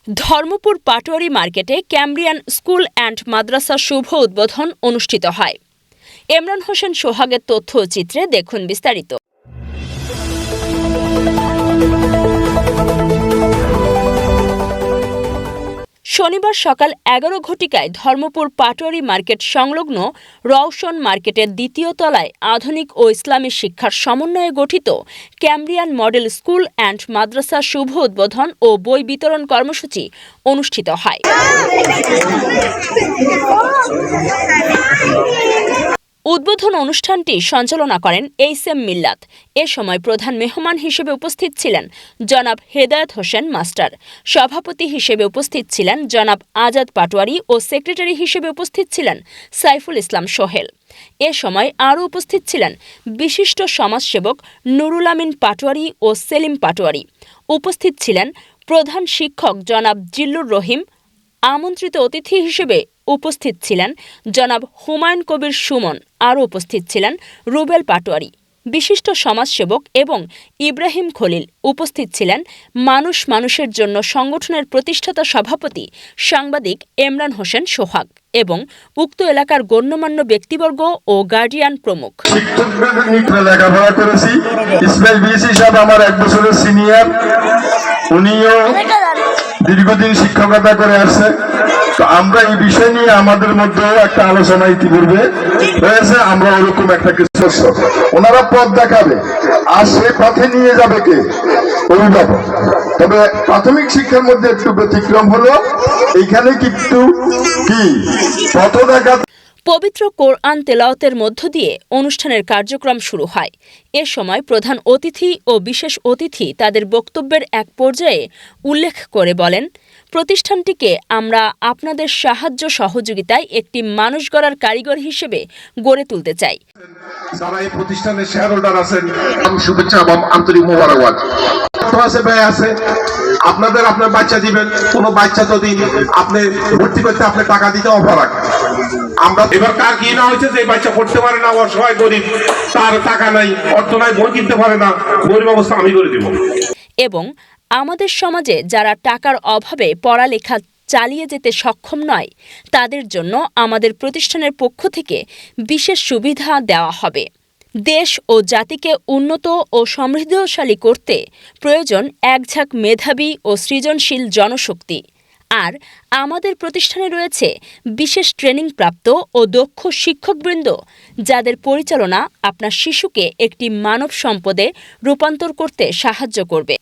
ধর্মপুর পাটোয়ারি মার্কেটে Cambrian school and মাদ্রাসা শুভ উদ্বোধন অনুষ্ঠিত হয়। ইমরান হোসেন সোহাগের তথ্য চিত্রে দেখুন বিস্তারিত। শনিবার সকাল 11 ঘটিকায় ধর্মপুর পাটোয়ারি মার্কেট সংলগ্ন রওশন মার্কেটের দ্বিতীয় তলায় আধুনিক ও ইসলামী শিক্ষার সমন্বয়ে গঠিত ক্যামব্রিয়ান মডেল স্কুল অ্যান্ড মাদ্রাসা শুভ উদ্বোধন ও বই বিতরণ কর্মসূচি অনুষ্ঠিত হয়। উদ্বোধন অনুষ্ঠানটি সঞ্চালনা করেন এইচ.এম. মিল্লাত। এ সময় প্রধান মেহমান হিসেবে উপস্থিত ছিলেন জনাব হেদায়েত হোসেন মাস্টার। সভাপতি হিসেবে উপস্থিত ছিলেন জনাব আজাদ পাটোয়ারি ও সেক্রেটারি হিসেবে উপস্থিত ছিলেন সাইফুল ইসলাম সোহেল। এ সময় আরও উপস্থিত ছিলেন বিশিষ্ট সমাজসেবক নুরুল আমিন পাটোয়ারি ও সেলিম পাটোয়ারি। উপস্থিত ছিলেন প্রধান শিক্ষক জনাব জিল্লুর রহিম। আমন্ত্রিত অতিথি হিসেবে উপস্থিত ছিলেন জনাব হুমায়ুন কবির সুমন। আরও উপস্থিত ছিলেন রুবেল পাটোয়ারি, বিশিষ্ট সমাজসেবক এবং ইব্রাহিম খলিল। উপস্থিত ছিলেন মানুষ মানুষের জন্য সংগঠনের প্রতিষ্ঠাতা সভাপতি সাংবাদিক ইমরান হোসেন সোহাগ এবং উক্ত এলাকার গণ্যমান্য ব্যক্তিবর্গ ও গার্ডিয়ান প্রমুখ। লেখাপড়া করেছি। ইসমাইল বিএসি সাহেব আমার 1 বছরের সিনিয়র, উনিও দীর্ঘদিন শিক্ষকতা করে আসছে। তো আমরা এই বিষয় নিয়ে আমাদের মধ্যে একটা আলোচনা ইতিপূর্বে হয়েছে। আমরা ওরকম একটা কিছু ওনারা পথ দেখাবে, আর সে পথে নিয়ে যাবে কে? অভিভাবক। তবে প্রাথমিক শিক্ষার মধ্যে একটু ব্যতিক্রম হলো, এইখানে কিন্তু কি পথ দেখা। পবিত্র কোরআন তেলাওয়াতের মধ্য দিয়ে অনুষ্ঠানের কার্যক্রম শুরু হয়। এ সময় প্রধান অতিথি ও বিশেষ অতিথি তাদের বক্তব্যের এক পর্যায়ে উল্লেখ করে বলেন, প্রতিষ্ঠানটিকে আমরা আপনাদের সাহায্য সহযোগিতায় একটি মানুষ গড়ার কারিগর হিসেবে গড়ে তুলতে চাই। যারা এই প্রতিষ্ঠানের শেয়ার হোল্ডার আছেন, শুভেচ্ছা এবং আন্তরিক মোবারকবাদ আছে। আপনার বাচ্চা দিবেন, কোনো বাচ্চা যদি আপনি ভর্তি করতে আপনি টাকা দিতে অপরাগ। আমরা এবার কার কি না হয়েছে যে বাচ্চা পড়তে পারে না, অসহায় গরিব, তার টাকা নাই, অর্থ নাই, বই কিনতে পারে না, গরিব অবস্থা আমি করে দিব। এবং আমাদের সমাজে যারা টাকার অভাবে পড়ালেখা চালিয়ে যেতে সক্ষম নয়, তাদের জন্য আমাদের প্রতিষ্ঠানের পক্ষ থেকে বিশেষ সুবিধা দেওয়া হবে। দেশ ও জাতিকে উন্নত ও সমৃদ্ধশালী করতে প্রয়োজন একঝাঁক মেধাবী ও সৃজনশীল জনশক্তি। আর আমাদের প্রতিষ্ঠানে রয়েছে বিশেষ ট্রেনিংপ্রাপ্ত ও দক্ষ শিক্ষকবৃন্দ, যাদের পরিচালনা আপনার শিশুকে একটি মানব সম্পদে রূপান্তর করতে সাহায্য করবে।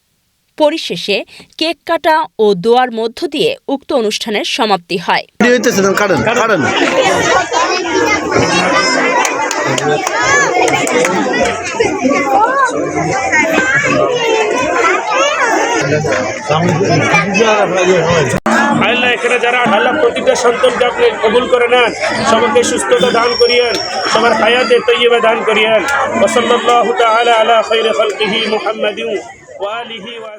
পরিশেষে কেক কাটা ও দোয়ার মধ্য দিয়ে উক্ত অনুষ্ঠানের সমাপ্তি হয়। আল্লাহ এখানে যারা আল্লাহ প্রতিটা সন্তানকে আপনি কবুল করে নেন, সবাইকে সুস্থতা দান করিয়েন, সবার হায়াতে তৈয়বা দান করিয়েন। ওয়া সাল্লাল্লাহু তাআলা আলা খায়রি খালকিহি মুহাম্মাদিন ওয়া আলিহি ওয়া